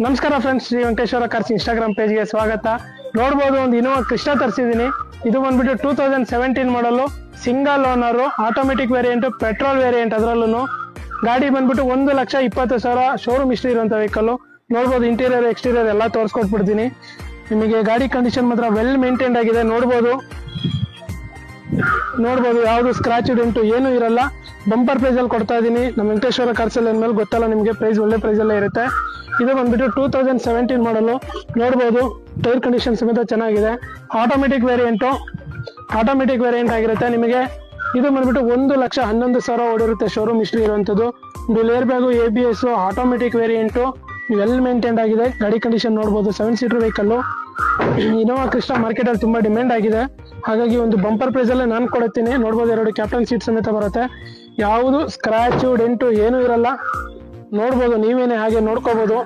ನಮಸ್ಕಾರ friends, Shri Venkateshwara cars Instagram ಪೇಜ್ಗೆ ಸ್ವಾಗತ. ನೋಡ್ಬೋದು, ಒಂದು ಇನೋವಾ ಕ್ರಿಸ್ಟಾ ತರಿಸಿದ್ದೀನಿ. ಇದು ಬಂದ್ಬಿಟ್ಟು 2017 ಮಾಡಲು, single owner, automatic variant, petrol variant. ಅದರಲ್ಲೂ ಗಾಡಿ ಬಂದ್ಬಿಟ್ಟು 1,20,000 ಶೋರೂಮ್ ಹಿಸ್ಟ್ರಿ ಇರುವಂಥ ವೆಹಿಕಲ್. ನೋಡ್ಬೋದು, ಇಂಟೀರಿಯರ್ ಎಕ್ಸ್ಟೀರಿಯರ್ ಎಲ್ಲ ತೋರಿಸ್ಕೊಟ್ಬಿಡ್ತೀನಿ ನಿಮಗೆ. ಗಾಡಿ ಕಂಡೀಷನ್ ಮಾತ್ರ ವೆಲ್ ಮೇಂಟೈನ್ಡ್ ಆಗಿದೆ. ನೋಡ್ಬೋದು ಯಾವುದು ಸ್ಕ್ರಾಚ್ ಡೆಂಟು ಏನು ಇರಲ್ಲ. ಬಂಪರ್ ಪ್ರೈಸ್ ಅಲ್ಲಿ ಕೊಡ್ತಾ ಇದ್ದೀನಿ ನಮ್ಮ ವೆಂಕಟೇಶ್ವರ ಕಾರ್ಸಲ್ಲಿ. ಅಂದಮೇಲೆ ಗೊತ್ತಲ್ಲ ನಿಮಗೆ, ಪ್ರೈಸ್ ಒಳ್ಳೆ ಪ್ರೈಸ್ ಅಲ್ಲೇ ಇರುತ್ತೆ. ಇದು ಬಂದ್ಬಿಟ್ಟು 2017 ಮಾಡಲು. ನೋಡ್ಬೋದು, ಟೈರ್ ಕಂಡೀಷನ್ ಸಮೇತ ಚೆನ್ನಾಗಿದೆ. ಆಟೋಮೆಟಿಕ್ ವೇರಿಯಂಟ್ ಆಗಿರುತ್ತೆ ನಿಮಗೆ. ಇದು ಬಂದ್ಬಿಟ್ಟು 1,11,000 ಓಡಿರುತ್ತೆ ಶೋರೂಮ್ ಹಿಸ್ಟ್ರಿ ಇರುವಂಥದ್ದು. Dual air bag, ABS, automatic variant, well maintained ಆಗಿದೆ. ಗಾಡಿ ಕಂಡೀಷನ್ ನೋಡ್ಬೋದು, 7 ಸೀಟರ್ ವೆಹಿಕಲ್ಲು. ಇನೋವಾ ಕ್ರಿಸ್ಟಾ ಮಾರ್ಕೆಟಲ್ಲಿ ತುಂಬ ಡಿಮ್ಯಾಂಡ್ ಆಗಿದೆ. ಹಾಗಾಗಿ ಒಂದು ಬಂಪರ್ ಪ್ರೈಸಲ್ಲೇ ನಾನು ಕೊಡುತ್ತೀನಿ. ನೋಡ್ಬೋದು, 2 ಕ್ಯಾಪ್ಟನ್ ಸೀಟ್ ಸಮೇತ ಬರುತ್ತೆ. ಯಾವುದು ಸ್ಕ್ರಾಚು ಡೆಂಟು ಏನೂ ಇರಲ್ಲ. ನೋಡ್ಬೋದು, ನೀವೇನೇ ಹಾಗೆ ನೋಡ್ಕೋಬೋದು.